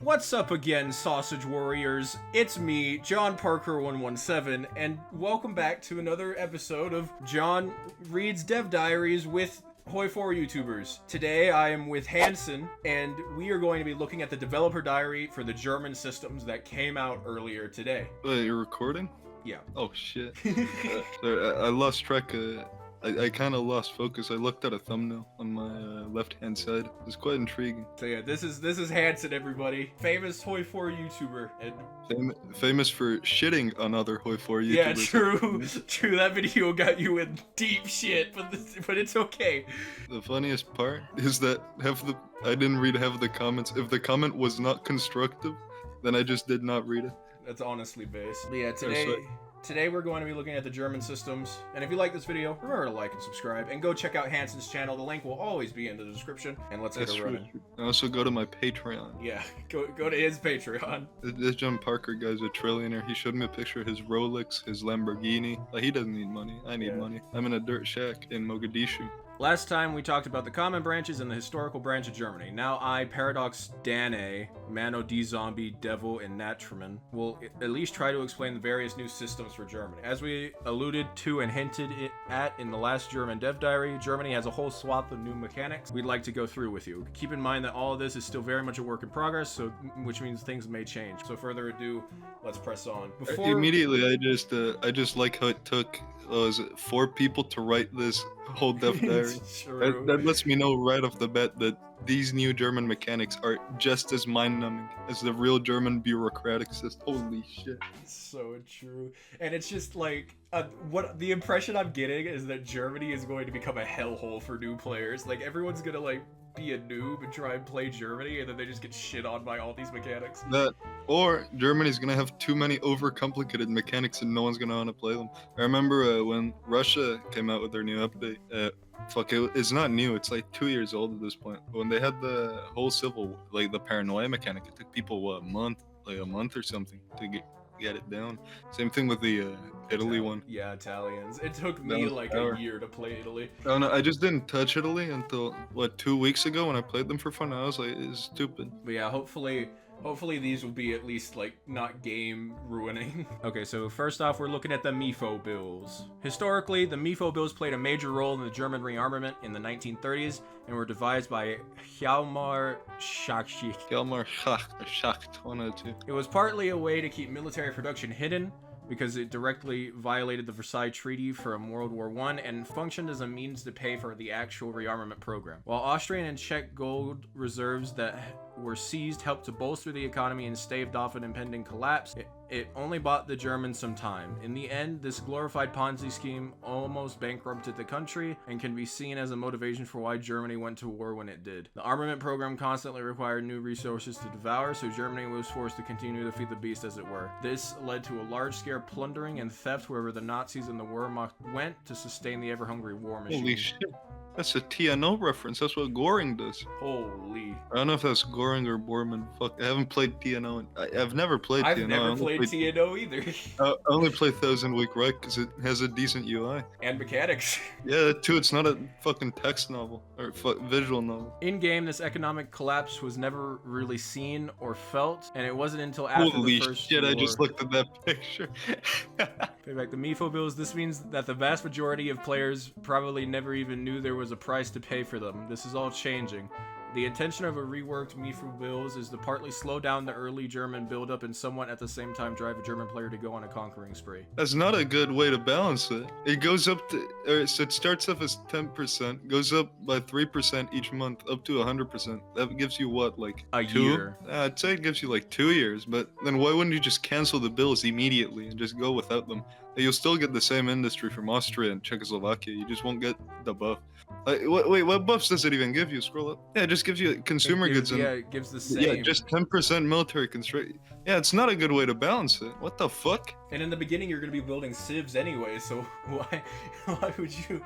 What's up again, Sausage Warriors? It's me, John Parker117, and welcome back to another episode of John Reads Dev Diaries with Hoi4 YouTubers. Today I am with Hansen, and we are going to be looking at the developer diary for the German systems that came out earlier today. Wait, you're recording? Yeah. Oh shit. Sorry, I lost track. I kind of lost focus. I looked at a thumbnail on my left-hand side. It's quite intriguing. So yeah, this is Hansen, everybody. Famous Hoi4 YouTuber. And Famous for shitting on other Hoi4 YouTubers. yeah, true. True, that video got you in deep shit, but it's okay. The funniest part is that I didn't read half of the comments. If the comment was not constructive, then I just did not read it. That's honestly based. But yeah, Today we're going to be looking at the German systems, and if you like this video, remember to like and subscribe, and go check out Hansen's channel. The link will always be in the description, and let's get it running. And also go to my Patreon. Yeah, go to his Patreon. This John Parker guy's a trillionaire. He showed me a picture of his Rolex, his Lamborghini. Like, he doesn't need money. I need money. I'm in a dirt shack in Mogadishu. Last time we talked about the common branches and the historical branch of Germany. Now I, Paradox Dane, Mano D Zombie, Devil, and Natcherman will at least try to explain the various new systems for Germany. As we alluded to and hinted at in the last German Dev Diary, Germany has a whole swath of new mechanics we'd like to go through with you. Keep in mind that all of this is still very much a work in progress, which means things may change. So further ado, let's press on. Immediately, I just like how it took 4 people to write this whole Dev Diary. That lets me know right off the bat that these new German mechanics are just as mind-numbing as the real German bureaucratic system. Holy shit. So true. And it's just like, what the impression I'm getting is that Germany is going to become a hellhole for new players. Like, everyone's gonna like be a noob and try and play Germany, and then they just get shit on by all these mechanics. Or Germany's gonna have too many overcomplicated mechanics and no one's gonna want to play them. I remember when Russia came out with their new update. It's not new, it's like 2 years old at this point. When they had the whole the paranoia mechanic, it took people a month or something to get it down. Same thing with the Italy one. Yeah, Italians. It took me like a year to play Italy. Oh no, I just didn't touch Italy until 2 weeks ago when I played them for fun. I was like, it's stupid. But yeah, hopefully these will be at least like not game ruining. Okay, so first off, we're looking at the MEO Bills. Historically, the MEO Bills played a major role in the German rearmament in the 1930s and were devised by Hjalmar Schacht. One of the two. It was partly a way to keep military production hidden, because it directly violated the Versailles Treaty from World War I and functioned as a means to pay for the actual rearmament program. While Austrian and Czech gold reserves that were seized helped to bolster the economy and staved off an impending collapse, it only bought the Germans some time. In the end, this glorified Ponzi scheme almost bankrupted the country and can be seen as a motivation for why Germany went to war when it did. The armament program constantly required new resources to devour, so Germany was forced to continue to feed the beast, as it were. This led to a large-scale plundering and theft wherever the Nazis and the Wehrmacht went to sustain the ever-hungry war machine. Holy shit. That's a TNO reference. That's what Goring does. Holy. I don't know if that's Goring or Bormann. Fuck, I haven't played TNO. I've never played TNO. I've never played TNO either. I only play Thousand Week Right because it has a decent UI. And mechanics. Yeah, too. It's not a fucking text novel or visual novel. In-game, this economic collapse was never really seen or felt, and it wasn't until after the First shit, War. I just looked at that picture. Payback the MEO Bills. This means that the vast majority of players probably never even knew there was a price to pay for them. This is all changing. The intention of a reworked MEO Bills is to partly slow down the early German buildup and somewhat at the same time drive a German player to go on a conquering spree. That's not a good way to balance it. It goes up to, so it starts off as 10%, goes up by 3% each month, up to 100%. That gives you what, like a year? I'd say it gives you like 2 years, but then why wouldn't you just cancel the bills immediately and just go without them? You'll still get the same industry from Austria and Czechoslovakia, you just won't get the buff. Wait, what buffs does it even give you? Scroll up. Yeah, it just gives you consumer goods. Yeah, it gives the same. Yeah, just 10% military constraint. Yeah, it's not a good way to balance it. What the fuck? And in the beginning, you're going to be building civs anyway, so why would you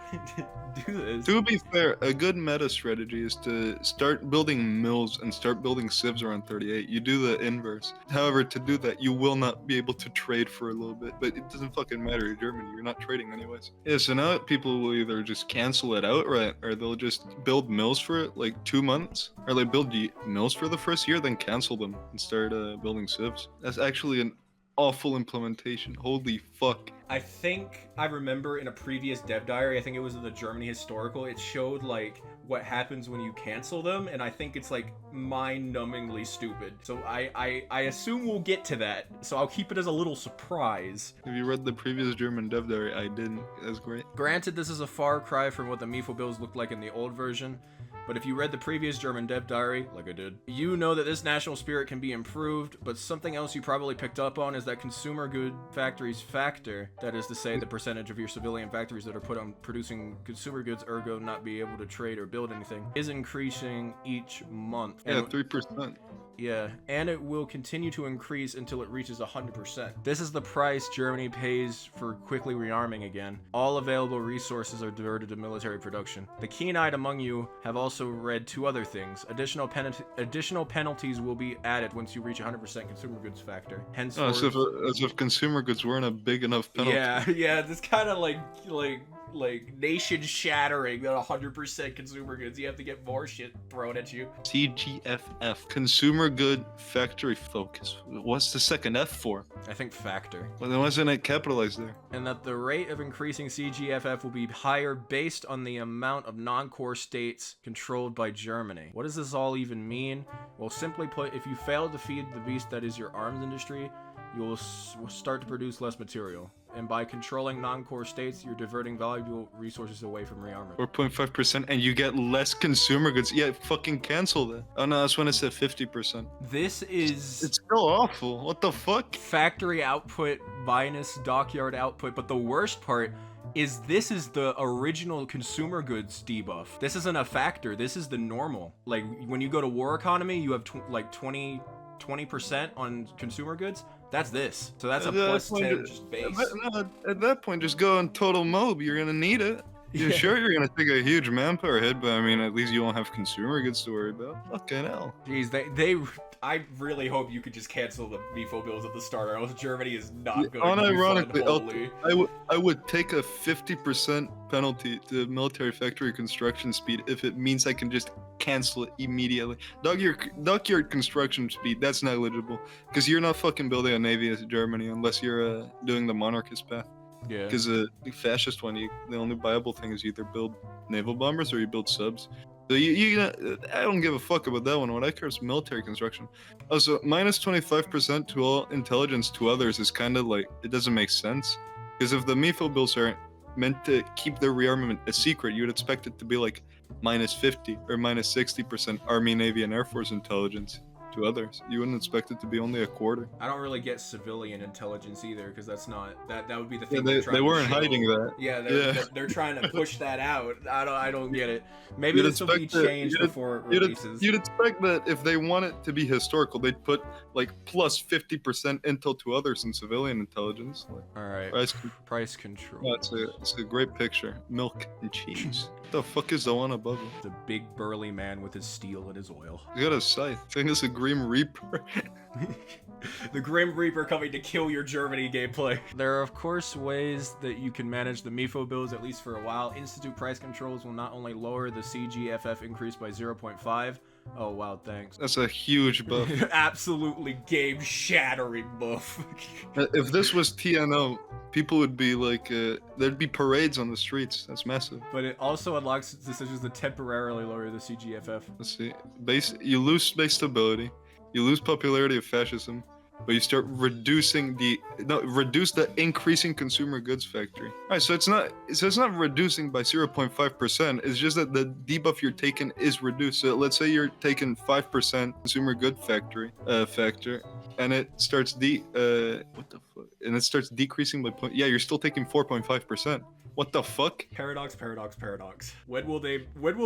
do this? To be fair, a good meta strategy is to start building mills and start building civs around 38. You do the inverse. However, to do that, you will not be able to trade for a little bit, but it doesn't fucking matter. You're Germany. You're not trading anyways. Yeah, so now people will either just cancel it outright, or they'll just build mills for like 2 months, or they build mills for the first year, then cancel them and start building civs. That's actually an awful implementation. Holy fuck. I think I remember in a previous dev diary, I think it was in the Germany historical, it showed like what happens when you cancel them, and I think it's like mind-numbingly stupid. So I assume we'll get to that, so I'll keep it as a little surprise. Have you read the previous German dev diary? I didn't. That's great. Granted, this is a far cry from what the MEO Bills looked like in the old version, but if you read the previous German dev diary, like I did, you know that this national spirit can be improved, but something else you probably picked up on is that consumer good factories factor, that is to say the percentage of your civilian factories that are put on producing consumer goods, ergo not be able to trade or build anything, is increasing each month. Yeah, 3%. Yeah, and it will continue to increase until it reaches 100%. This is the price Germany pays for quickly rearming again. All available resources are diverted to military production. The keen-eyed among you have also read 2 other things. Additional penalties will be added once you reach 100% consumer goods factor. Hence, as if consumer goods weren't a big enough penalty. Yeah, this kind of like nation shattering that 100% consumer goods. You have to get more shit thrown at you. CGFF, consumer good factory focus. What's the second F for? I think factor. Well, then wasn't it capitalized there? And that the rate of increasing CGFF will be higher based on the amount of non-core states controlled by Germany. What does this all even mean? Well, simply put, if you fail to feed the beast that is your arms industry, you will start to produce less material. And by controlling non-core states, you're diverting valuable resources away from rearmament. 4.5%, and you get less consumer goods. Yeah, fucking cancel that. Oh no, that's when it said 50%. This is... It's still awful. What the fuck? Factory output minus dockyard output. But the worst part is this is the original consumer goods debuff. This isn't a factor. This is the normal. Like, when you go to war economy, you have like 20% on consumer goods. That's this. So that's a plus 10 just base. At that point, just go on total mob. You're gonna need it. You're sure you're gonna take a huge manpower hit, but I mean, at least you won't have consumer goods to worry about. Fucking hell. Jeez, I really hope you could just cancel the MEO Bills at the start, or else Germany is not going unironically, I would take a 50% penalty to military factory construction speed if it means I can just cancel it immediately. Dockyard construction speed, that's negligible, because you're not fucking building a navy as Germany unless you're doing the monarchist path. Yeah. Because the fascist one, the only viable thing is you either build naval bombers or you build subs. So I don't give a fuck about that one. What I care is military construction. Also, minus 25% to all intelligence to others is kind of like, it doesn't make sense. Because if the MEO Bills are meant to keep their rearmament a secret, you would expect it to be like minus 50 or minus 60% Army, Navy, and Air Force intelligence to others. You wouldn't expect it to be only a quarter. I don't really get civilian intelligence either, because that's not that would be the thing. Yeah, they weren't hiding that. Yeah, they're trying to push that out. I don't get it. Maybe this will be changed before it releases. You'd expect that if they want it to be historical, they'd put like plus 50% intel to others in civilian intelligence. Like, all right, price control. Yeah, it's a great picture. Milk and cheese. What the fuck is the one above it? The big burly man with his steel and his oil. You got a scythe. I think it's a Grim Reaper. The Grim Reaper coming to kill your Germany gameplay. There are of course ways that you can manage the MEO Bills, at least for a while. Institute price controls will not only lower the CGFF increase by 0.5. Oh wow, thanks. That's a huge buff. Absolutely game-shattering buff. If this was TNO, people would be like, there'd be parades on the streets. That's massive. But it also unlocks decisions that temporarily lower the CGFF. Let's see. You lose space stability. You lose popularity of fascism, but you start reduce the increasing consumer goods factory. All right, so it's not reducing by 0.5%. It's just that the debuff you're taking is reduced. So let's say you're taking 5% consumer good factor, and it starts it starts decreasing by Yeah, you're still taking 4.5%. What the fuck? Paradox. When will they learn?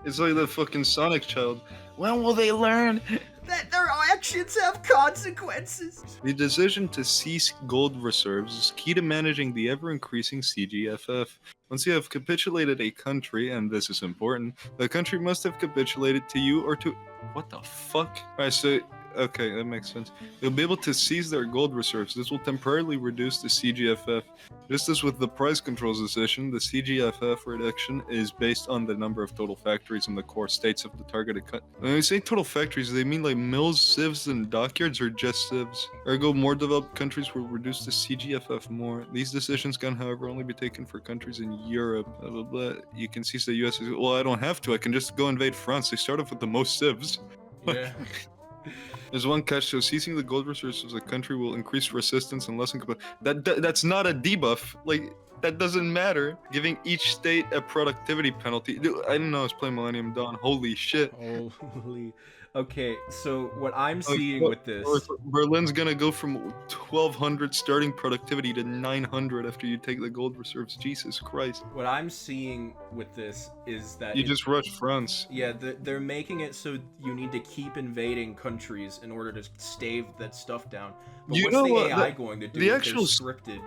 It's like the fucking Sonic child. When will they learn? That they're actions have consequences. The decision to cease gold reserves is key to managing the ever-increasing CGFF. Once you have capitulated a country, and this is important, the country must have capitulated to you or to... What the fuck? Alright, so... Okay, that makes sense. They'll be able to seize their gold reserves. This will temporarily reduce the CGFF. Just as with the price controls decision, the CGFF reduction is based on the number of total factories in the core states of the targeted country. When we say total factories, do they mean like mills, sieves, and dockyards, or just sieves? Ergo, more developed countries will reduce the CGFF more. These decisions can, however, only be taken for countries in Europe. Blah, blah, blah. You can see the US is, well, I don't have to. I can just go invade France. They start off with the most sieves. Yeah. There's one catch, so seizing the gold resources of the country will increase resistance and lessen that's not a debuff. Like, that doesn't matter. Giving each state a productivity penalty. Dude, I didn't know I was playing Millennium Dawn. Holy shit. Holy. Okay, so what I'm seeing with this... Berlin's gonna go from 1,200 starting productivity to 900 after you take the gold reserves. Jesus Christ. What I'm seeing with this is that... You just rush France. Yeah, they're making it so you need to keep invading countries in order to stave that stuff down. But You what's know the what? AI going to do if they're scripted?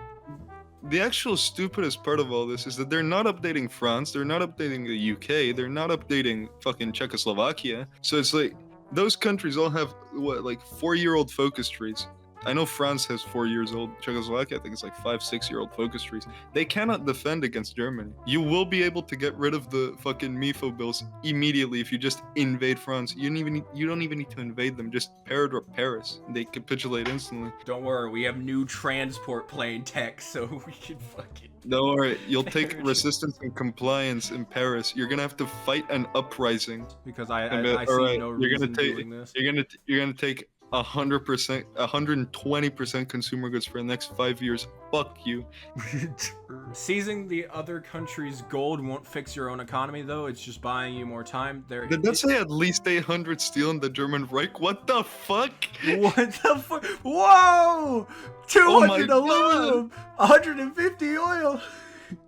The actual stupidest part of all this is that they're not updating France, they're not updating the UK, they're not updating fucking Czechoslovakia. So it's like, those countries all have, what, like 4-year-old focus trees. I know France has 4 years old. Czechoslovakia, I think it's like 5-6-year-old focus trees. They cannot defend against Germany. You will be able to get rid of the fucking MEO Bills immediately if you just invade France. You don't even need to invade them. Just Paris. They capitulate instantly. Don't worry, we have new transport plane tech, so we can fucking... Don't worry, you'll take resistance and compliance in Paris. You're gonna have to fight an uprising. Because I see no reason doing this. You're gonna take 100%, 120% consumer goods for the next 5 years. Fuck you. Seizing the other country's gold won't fix your own economy, though. It's just buying you more time. Did that say at least 800 steel in the German Reich? What the fuck? What the fuck? Whoa! 200 aluminum, 150 oil.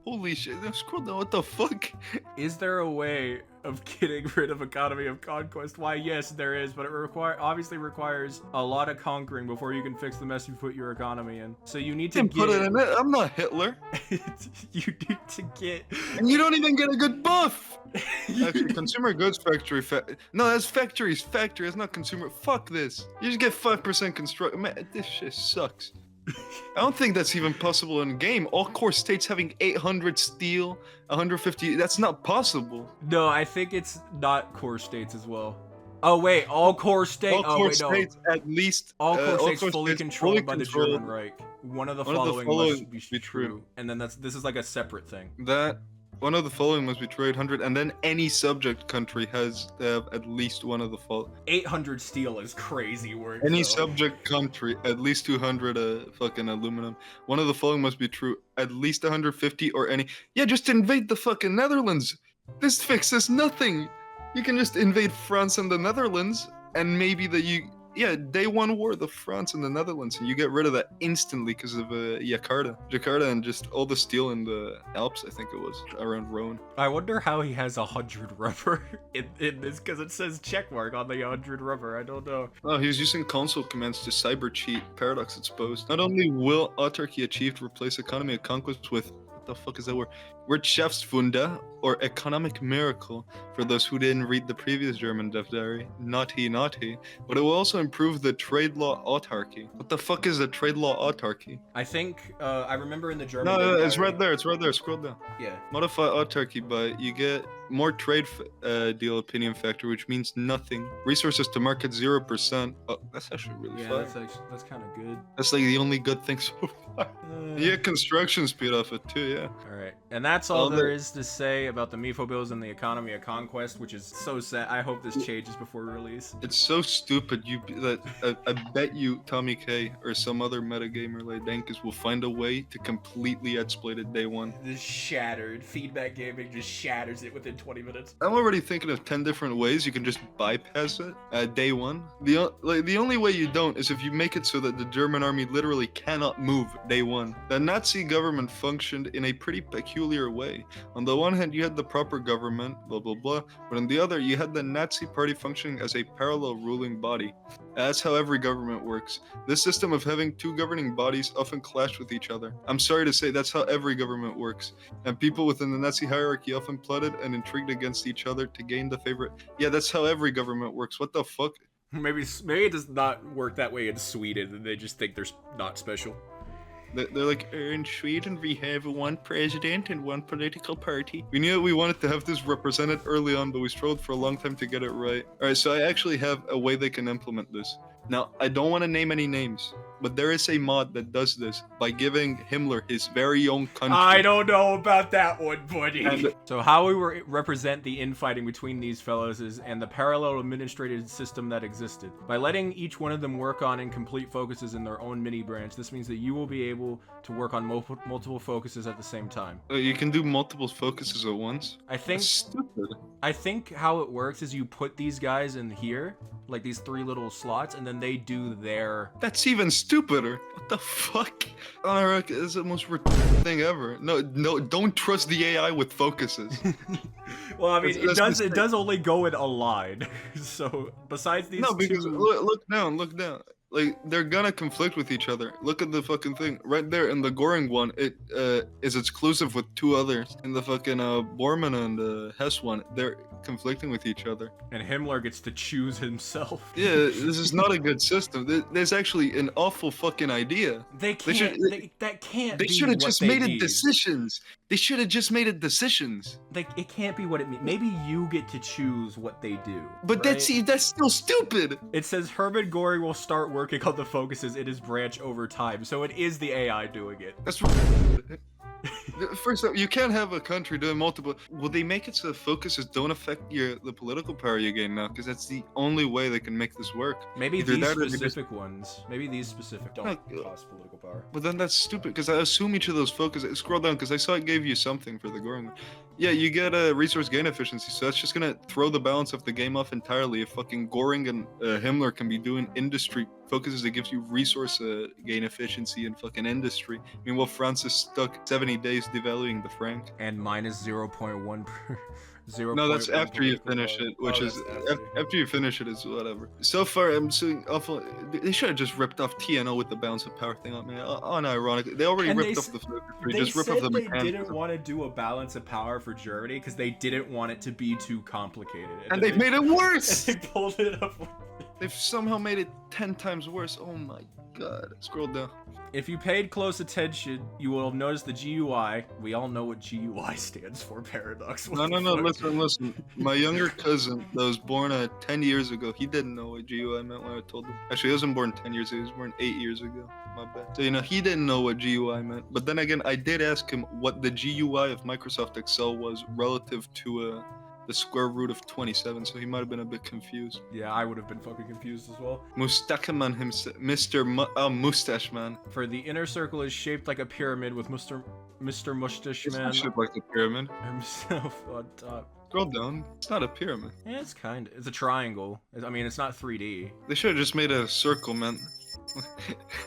Holy shit, scroll down, what the fuck? Is there a way of getting rid of economy of conquest? Why, yes, there is, but it obviously requires a lot of conquering before you can fix the mess you put your economy in. So you need to put it in it. I'm not Hitler. You need to get... And you don't even get a good buff! Actually, consumer goods factory... No, that's factories. Factory, that's not consumer... Fuck this. You just get 5% construct... Man, this shit sucks. I don't think that's even possible in game. All core states having 800 steel, 150. That's not possible. No, I think it's not core states as well. Oh wait, all core states. All core states at least. All core states fully controlled by the German Reich. One of the following must be true. And then this is like a separate thing. One of the following must be true 800, and then any subject country has to have at least one of the following. 800 steel is crazy work. Any subject country, at least 200 fucking aluminum. One of the following must be true, at least 150 or any. Yeah, just invade the fucking Netherlands. This fixes nothing. You can just invade France and the Netherlands, and maybe day one war, the France and the Netherlands, and you get rid of that instantly because of Jakarta, and just all the steel in the Alps, I think it was, around Rhone. I wonder how he has 100 rubber in this, because it says checkmark on the 100 rubber. I don't know. Oh, he was using console commands to cyber cheat. Paradox exposed. Not only will autarky achieved replace economy of conquest with, what the fuck is that word? Wirtschaftswunder, or economic miracle, for those who didn't read the previous German Dev Diary. Naughty. But it will also improve the trade law autarky. What the fuck is a trade law autarky? I think, I remember in the German No, it's right there, scroll down. Yeah. Modify autarky by, you get more trade deal opinion factor, which means nothing. Resources to market 0%. Oh, that's actually really fun. Yeah, that's kind of good. That's like the only good thing so far. You get construction speed off it too, yeah. Alright, and that's all there is to say about the MEO Bills and the economy of conquest, which is so sad. I hope this changes before release. It's so stupid that I bet you Tommy K or some other metagamer like Dankus will find a way to completely exploit it day one. This shattered. Feedback gaming just shatters it within 20 minutes. I'm already thinking of 10 different ways you can just bypass it at day one. The only way you don't is if you make it so that the German army literally cannot move day one. The Nazi government functioned in a pretty peculiar clear way. On the one hand, you had the proper government, blah blah blah, but on the other, you had the Nazi party functioning as a parallel ruling body. That's how every government works. This system of having two governing bodies often clash with each other. I'm sorry to say that's how every government works. And people within the Nazi hierarchy often plotted and intrigued against each other to gain the favorite. Yeah, that's how every government works. What the fuck? Maybe it does not work that way in Sweden, and they just think they're not special. They're like, in Sweden we have one president and one political party. We knew we wanted to have this represented early on, but we struggled for a long time to get it right. Alright, so I actually have a way they can implement this. Now, I don't want to name any names, but there is a mod that does this by giving Himmler his very own country. I don't know about that one, buddy. And- So how we represent the infighting between these fellows is and the parallel administrative system that existed. By letting each one of them work on and complete focuses in their own mini branch, this means that you will be able to work on multiple focuses at the same time. You can do multiple focuses at once. I think That's stupid. I think how it works is you put these guys in here, like these 3 little slots, and then they do their... That's even stupider. What the fuck? Anarch is the most ridiculous thing ever. No, don't trust the AI with focuses. Well, I mean, That's it does only go in a line. So besides these No, because two... look down. Like, they're gonna conflict with each other. Look at the fucking thing. Right there in the Göring one, it is exclusive with 2 others. In the fucking Bormann and Hess one, they're conflicting with each other. And Himmler gets to choose himself. Yeah, this is not a good system. There's actually an awful fucking idea. They can't... that can't They be should have what just they made it need. decisions. They should have just made it decisions. Like, it can't be what it means. Maybe you get to choose what they do. But right? that's still stupid. It says Hermann Göring will start working on the focuses in his branch over time, so it is the AI doing it. That's first up, you can't have a country doing multiple. Will they make it so the focuses don't affect the political power you gain now? Because that's the only way they can make this work. Maybe Either these that or they specific ones. Maybe these specific don't No, cost political power. But then that's stupid, because I assume each of those focuses. Scroll down, because I saw it gave you something for the Göring. Yeah, you get a resource gain efficiency, so that's just gonna throw the balance of the game off entirely. If fucking Göring and Himmler can be doing industry focuses that gives you resource gain efficiency in fucking industry. Meanwhile, France is stuck 70 days devaluing the franc. And minus 0.1 per... 0. No, that's after you political finish power. it, which Oh, is that's after you finish it is whatever. So far, I'm seeing awful. They should have just ripped off TNO with the balance of power thing on me. Unironically, they already And ripped they off the flip. They Just rip said off the they mechanics. didn't want to do a balance of power for Germany because they didn't want it to be too complicated. And they've made it worse. They pulled it up. They've somehow made it 10 times worse. Oh my god. Scroll down. If you paid close attention, you will have noticed the GUI. We all know what GUI stands for, Paradox. What No, the fuck? listen. My younger cousin that was born 10 years ago, he didn't know what GUI meant when I told him. Actually, he wasn't born 10 years ago, he was born 8 years ago. My bad. So, he didn't know what GUI meant. But then again, I did ask him what the GUI of Microsoft Excel was relative to the square root of 27, so he might have been a bit confused. Yeah, I would have been fucking confused as well. Mustacheman himself, Mustache Man. For the inner circle is shaped like a pyramid with Mr. Mustache It's Man not shaped like a pyramid. himself on top. Scroll down. It's not a pyramid. Yeah, it's kind of. It's a triangle. I mean, it's not 3D. They should have just made a circle, man.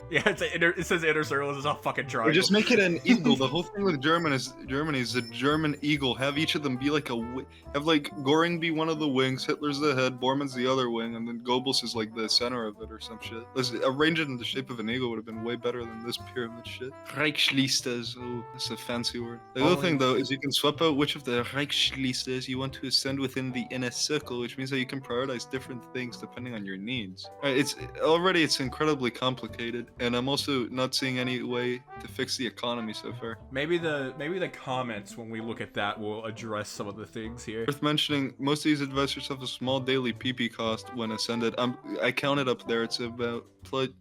Yeah, it says inner circle. It's a fucking Or triangle. just make it an eagle. The whole thing with Germany is the German eagle. Have each of them be like have like Göring be one of the wings, Hitler's the head, Bormann's the other wing, and then Goebbels is like the center of it or some shit. Listen, arrange it in the shape of an eagle would have been way better than this pyramid shit. Reichslistes. Oh, that's a fancy word. The other thing though is you can swap out which of the Reichslistes you want to ascend within the inner circle, which means that you can prioritize different things depending on your needs. It's incredibly complicated, and I'm also not seeing any way to fix the economy so far. Maybe the comments when we look at that will address some of the things here. Worth mentioning, most of these advisors have a small daily PP cost when ascended. I counted up there, it's about 0.40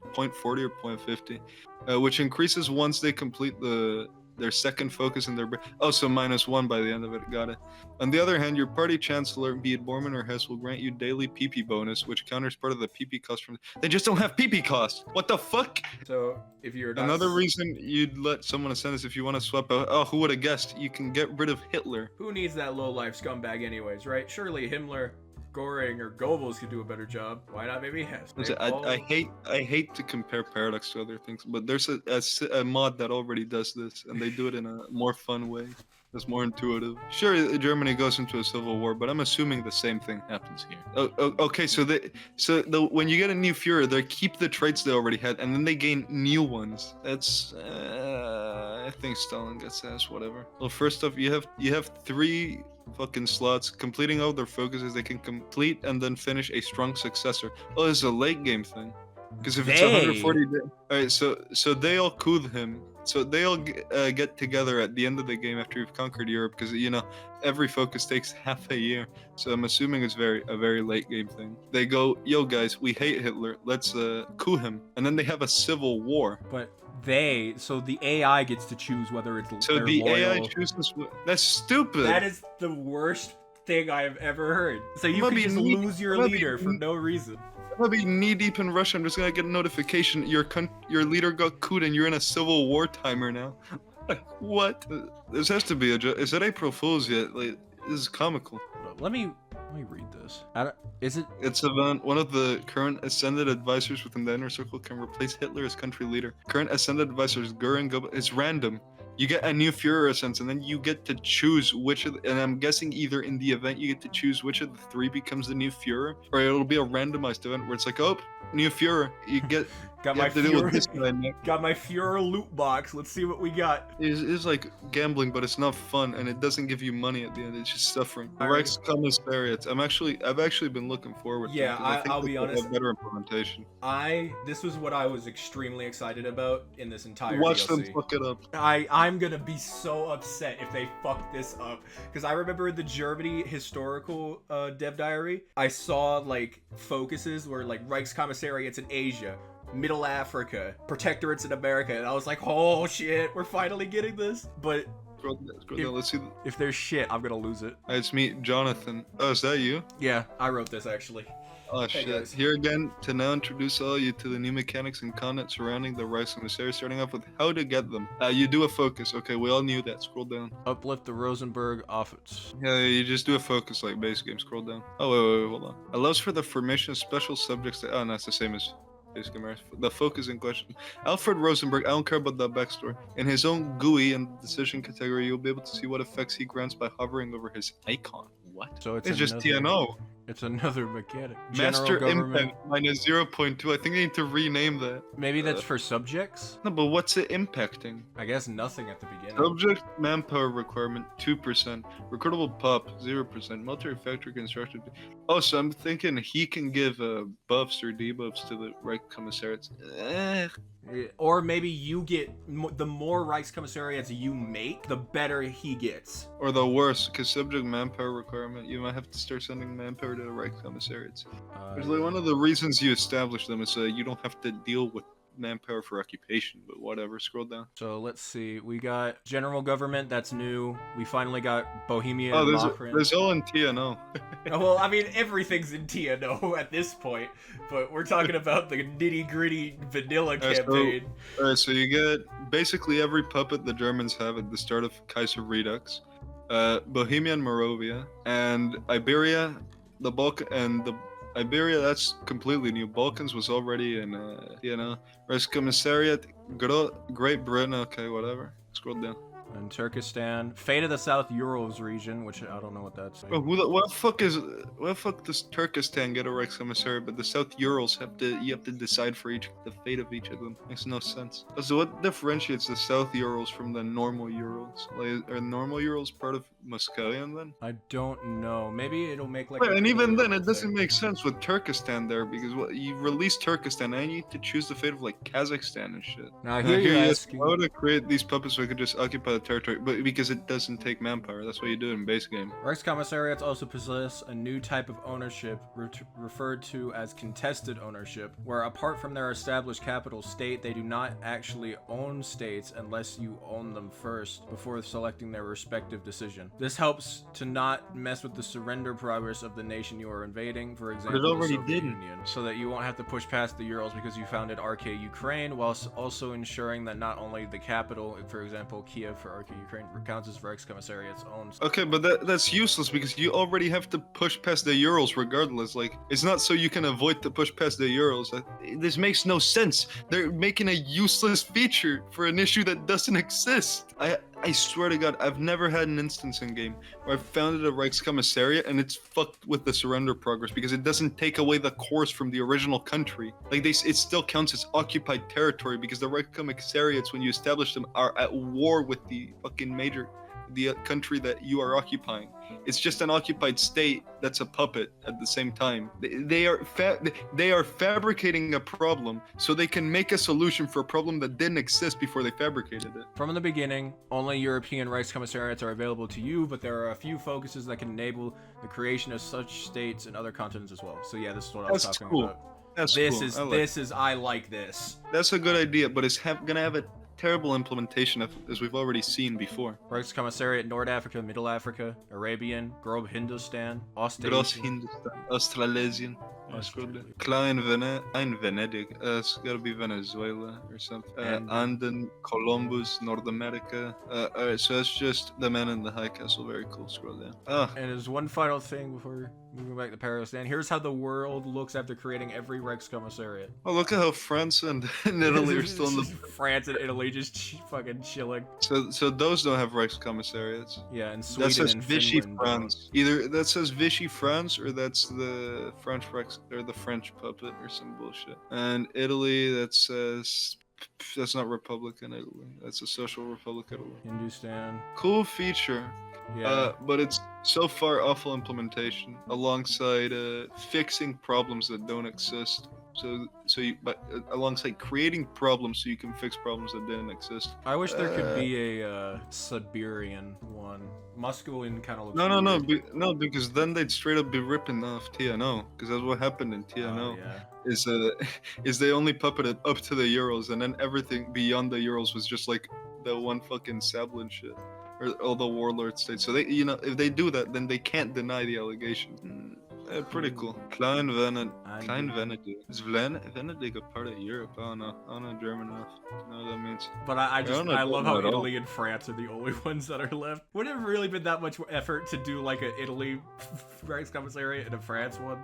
or 0.50, which increases once they complete their second focus in their so -1 by the end of it. Got it. On the other hand, your party chancellor, be it Bormann or Hess, will grant you daily PP bonus, which counters part of the PP cost from. They just don't have PP cost. What the fuck? So if you're not Another reason you'd let someone ascend is if you want to swap out. Oh, who would have guessed? You can get rid of Hitler. who needs that low life scumbag anyways, right? Surely Himmler, Göring, or Goebbels could do a better job. Why not maybe Hess? Listen, I hate to compare Paradox to other things, but there's a mod that already does this, and they do it in a more fun way. That's more intuitive. Sure, Germany goes into a civil war, but I'm assuming the same thing happens here. Okay, when you get a new Führer, they keep the traits they already had, and then they gain new ones. That's I think Stalin gets ass. Whatever. Well, first off, you have 3 fucking slots. Completing all their focuses, they can complete and then finish a strong successor. Oh, it's a late game thing. Because if it's 140 days, all right. So they all coup him. So they all get together at the end of the game after you've conquered Europe, because every focus takes half a year. So I'm assuming it's a very late game thing. They go, yo guys, we hate Hitler. Let's coup him, and then they have a civil war. But so the AI gets to choose whether it's so the loyal. AI chooses. That's stupid. That is the worst thing I have ever heard. So you can just lose your leader for no reason. I'm gonna be knee deep in Russia. I'm just gonna get a notification. Your leader got couped and you're in a civil war timer now. Like, what? This has to be a joke. Is it April Fool's yet? Like, this is comical. Let me read this. Is it? It's one of the current ascended advisors within the inner circle can replace Hitler as country leader. Current ascended advisors Goering. It's random. You get a new Führer sense, and then you get to choose which and I'm guessing either in the event you get to choose which of the 3 becomes the new Führer, or it'll be a randomized event where it's like, oh, new Führer, you get got my Führer loot box. Let's see what we got. It's like gambling, but it's not fun, and it doesn't give you money at the end. It's just suffering. The Reichskommissariat. I've actually been looking forward to. Yeah, I'll be honest. Have better implementation. This was what I was extremely excited about in this entire Watch DLC. them fuck it up. I'm gonna be so upset if they fuck this up, because I remember in the Germany historical dev diary, I saw like focuses where like Reichskommissariats in Asia, Middle Africa, protectorates in America, and I was like, oh shit, we're finally getting this. But Scroll down. Let's see. If there's shit, I'm gonna lose it. It's me, Jonathan. Oh, is that you? Yeah, I wrote this actually. Oh shit. Guys. Here again to now introduce all you to the new mechanics and content surrounding the Reichskommissariat, starting off with how to get them. You do a focus. Okay, we all knew that. Scroll down. Uplift the Rosenberg office. Yeah, you just do a focus like base game. Scroll down. Oh, wait, hold on. Allows for the formation of special subjects that... Oh, no, it's the same as base game. The focus in question. Alfred Rosenberg, I don't care about that backstory. In his own GUI and decision category, you'll be able to see what effects he grants by hovering over his icon. What? So it's just TNO. It's another mechanic. Master impact minus 0.2. I think I need to rename that. Maybe that's for subjects? No, but what's it impacting? I guess nothing at the beginning. Subject manpower requirement 2%. Recruitable pop 0%. Military factory construction. Oh, so I'm thinking he can give buffs or debuffs to the Reich commissariats. Or maybe you get the more Reichskommissariats you make, the better he gets. Or the worse, because subject manpower requirement, you might have to start sending manpower to the Reichskommissariats. It's like one of the reasons you establish them is so you don't have to deal with manpower for occupation, but whatever. Scroll down. So let's see. We got general government. That's new. We finally got Bohemia. Oh, there's all in TNO. Well, I mean, everything's in TNO at this point, but we're talking about the nitty-gritty vanilla campaign. Alright, so you get basically every puppet the Germans have at the start of Kaiser Redux. Bohemia and Moravia, and Iberia, the Balkan, and the Iberia, that's completely new. Balkans was already in, Reichskommissariat, Great Britain, okay, whatever. Scroll down. And Turkestan. Fate of the South Urals region, which I don't know what that's. Bro, what the fuck does Turkestan get a Reichskommissariat, but the South Urals you have to decide for the fate of each of them. Makes no sense. So what differentiates the South Urals from the normal Urals? Like, are normal Urals part of Muscovia then? I don't know. Maybe it'll make like. Right, and even then, it doesn't make sense with Turkestan there, because you release Turkestan and you need to choose the fate of like Kazakhstan and shit. Now here you're asking. Why would I create these puppets so I could just occupy the territory? But because it doesn't take manpower, that's why you do it in base game. Reichskommissariats also possess a new type of ownership referred to as contested ownership, where apart from their established capital state, they do not actually own states unless you own them first before selecting their respective decision. This helps to not mess with the surrender progress of the nation you are invading, for example, but it already the Soviet Union, so that you won't have to push past the Urals because you founded RK Ukraine, whilst also ensuring that not only the capital, for example, Kiev for RK Ukraine, counts as Reichskommissariat's own. Okay, but that's useless because you already have to push past the Urals regardless. Like, it's not so you can avoid to push past the Urals. This makes no sense. They're making a useless feature for an issue that doesn't exist. I swear to God, I've never had an instance in game where I've founded a Reichskommissariat and it's fucked with the surrender progress because it doesn't take away the course from the original country. Like it still counts as occupied territory because the Reichskommissariats, when you establish them, are at war with the fucking the country that you are occupying. It's just an occupied state that's a puppet at the same time. They are fabricating a problem so they can make a solution for a problem that didn't exist before they fabricated it. From the beginning, only European Reichskommissariats are available to you, but there are a few focuses that can enable the creation of such states in other continents as well. So yeah, this is what I was talking about. That's cool. I like this. That's a good idea, but it's gonna have a terrible implementation as we've already seen before. Reichskommissariat North Africa, Middle Africa, Arabian, Grob Hindustan, Gross Hindustan, Australasian, Klein Venedig, it's gotta be Venezuela or something. Anden, Columbus, North America. Alright, so that's just the man in the high castle. Very cool. Scroll down. And there's one final thing before moving back to Paris. And here's how the world looks after creating every Reichskommissariat. Oh, look at how France and Italy are still in the... France and Italy just fucking chilling. So those don't have Reichskommissariats. Yeah, and Sweden that says and Vichy Finland France. Either that says Vichy France or that's the French or the French puppet or some bullshit. And Italy, that says... That's not Republican Italy. That's a Social Republic Italy. Hindustan. Cool feature. Yeah. But it's so far awful implementation alongside fixing problems that don't exist. Alongside creating problems so you can fix problems that didn't exist. I wish there could be a Siberian one. Muscovine kind of looks No, because then they'd straight up be ripping off TNO, because that's what happened in TNO. Is they only puppeted up to the Urals, and then everything beyond the Urals was just like the one fucking Sablin shit, or all the warlord states. So they, if they do that, then they can't deny the allegation. Pretty cool. Klein Venedig. Is Venedig a part of Europe? I don't know German enough to know what that means. But I love how Italy and France are the only ones that are left. Would it have really been that much effort to do like an Italy Reichskommissariat and a France one?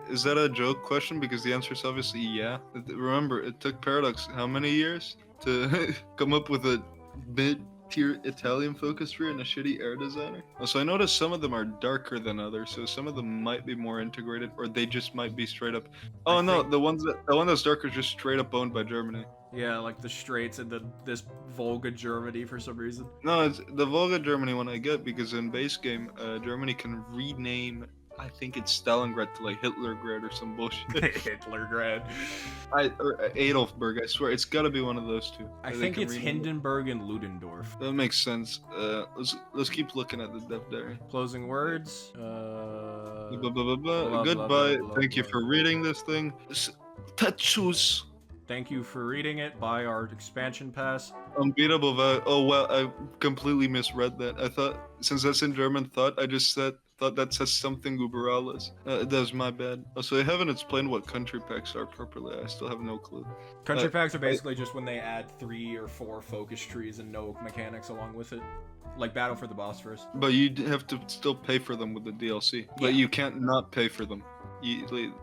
Is that a joke question? Because the answer is obviously yeah. Remember, it took Paradox how many years to come up with a mid-tier Italian focus tree and a shitty air designer? Also, I noticed some of them are darker than others, so some of them might be more integrated, or they just might be straight up. Oh no, the one that's darker is just straight up owned by Germany. Yeah, like the Straits and this Volga Germany for some reason. No, it's the Volga Germany one I get because in base game, Germany can rename. I think it's Stalingrad to like Hitlergrad or some bullshit. Hitlergrad. Or Adolfberg, I swear. It's gotta be one of those two. I think it's Hindenburg and Ludendorff. That makes sense. Let's keep looking at the Dev Diary. Closing words. Goodbye. Thank you for reading this thing. Tatsus. Thank you for reading it. Buy our expansion pass. Unbeatable value. Oh well, I completely misread that. I thought, since that's in German, I just thought that says something über alles. That was my bad. Also, I haven't explained what country packs are properly. I still have no clue. Country packs are basically just when they add 3 or 4 focus trees and no mechanics along with it. Like Battle for the Bosphorus. But you have to still pay for them with the DLC. But you can't not pay for them.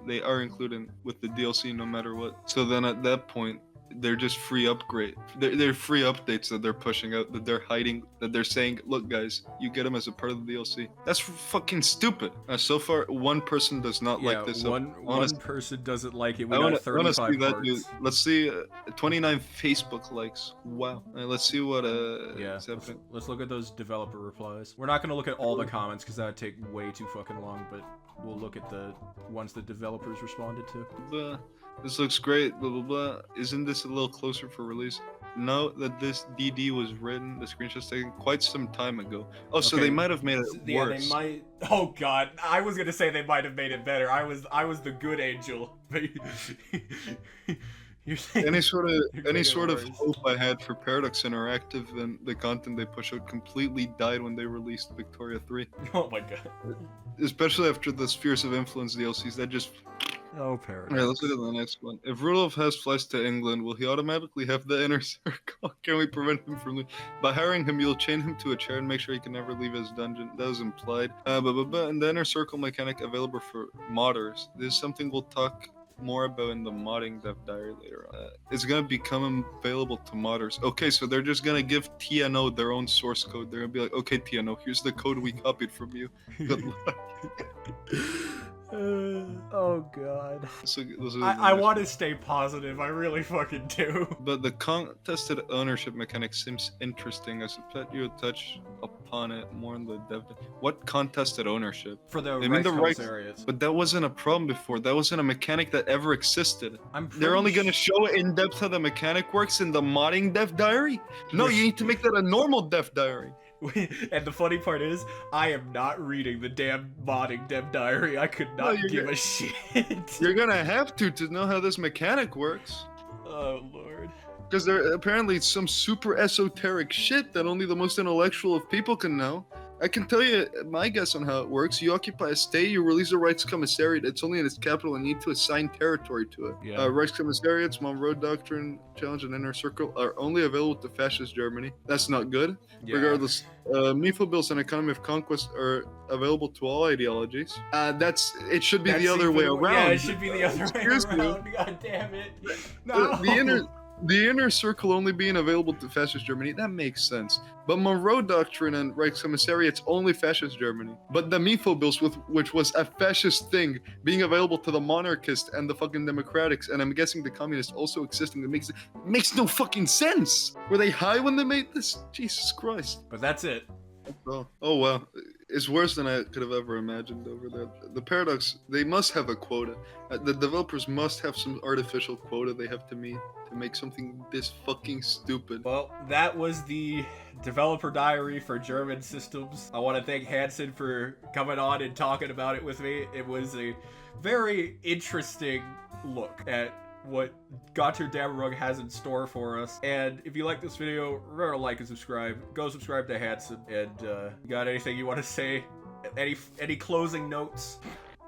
They are included with the DLC no matter what. So then at that point, they're just free upgrade. They're free updates that they're pushing out, that they're hiding, that they're saying, look guys, you get them as a part of the DLC. That's fucking stupid. So far, one person does not like this. One person doesn't like it. We got 35 see that, parts. dude. Let's see 29 Facebook likes. Wow. Let's see what is happening. Let's look at those developer replies. We're not going to look at all the comments because that would take way too fucking long, but we'll look at the ones the developers responded to. This looks great, blah blah blah. Isn't this a little closer for release? Note that this DD was written, the screenshot's taken quite some time ago. Oh, so they might have made it worse. They might. Oh god, I was gonna say they might have made it better. I was the good angel. You're saying any sort of hope I had for Paradox Interactive and the content they push out completely died when they released Victoria 3. Oh my god. Especially after the Spheres of Influence DLCs, that just... Oh, Paradox. Alright, let's look at the next one. If Rudolph has flies to England, will he automatically have the inner circle? Can we prevent him from leaving? By hiring him, you'll chain him to a chair and make sure he can never leave his dungeon. That was implied. And the inner circle mechanic available for modders. This is something we'll talk more about in the modding dev diary later on. It's gonna become available to modders. Okay, so they're just gonna give TNO their own source code. They're gonna be like, okay, TNO, here's the code we copied from you. Good luck. Oh god. So, I want to stay positive. I really fucking do. But the contested ownership mechanic seems interesting. I suppose you would touch upon it more in the dev. What contested ownership? For the They mean the rights areas. But that wasn't a problem before. That wasn't a mechanic that ever existed. They're only gonna show in depth how the mechanic works in the modding dev diary? No, you need to make that a normal dev diary. And the funny part is, I am not reading the damn modding dev diary. I could not give a shit. You're gonna have to know how this mechanic works. Oh lord. Because there apparently some super esoteric shit that only the most intellectual of people can know. I can tell you my guess on how it works. You occupy a state, you release a Rights Commissariat. It's only in its capital and you need to assign territory to it. Yeah. Rights Commissariats, Monroe Doctrine, Challenge, and Inner Circle are only available to fascist Germany. That's not good. Yeah. Regardless, MEO Bills and Economy of Conquest are available to all ideologies. It should be the other way around. Yeah, it should be the other way around. God damn it. No. The inner circle only being available to fascist Germany, that makes sense. But Monroe Doctrine and Rights Commissariat's only fascist Germany. But the MEO Bills, which was a fascist thing, being available to the monarchists and the fucking democrats, and I'm guessing the communists also existing, that makes no fucking sense. Were they high when they made this? Jesus Christ. But that's it. Oh wow. It's worse than I could have ever imagined over that. The paradox, they must have a quota. The developers must have some artificial quota they have to meet to make something this fucking stupid. Well, that was the developer diary for German systems. I want to thank Hansen for coming on and talking about it with me. It was a very interesting look at what Gotterdammerung has in store for us. And if you like this video, remember to like and subscribe. Go subscribe to Hansen. And you got anything you want to say? Any closing notes?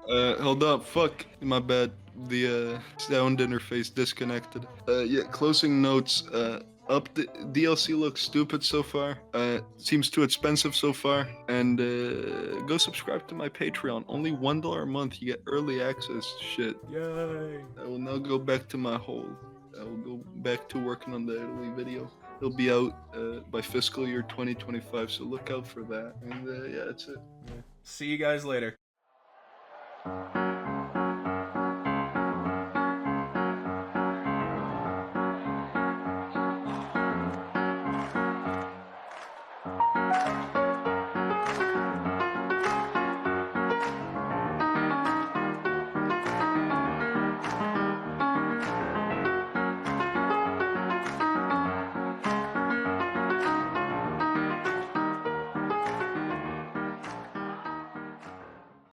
Hold up, fuck, my bad. The sound interface disconnected. Yeah, closing notes. The DLC looks stupid so far. Seems too expensive so far. And go subscribe to my Patreon. Only $1 a month. You get early access shit. Yay! I will now go back to my hole. I will go back to working on the Italy video. It'll be out by fiscal year 2025, so look out for that. And yeah, that's it. See you guys later.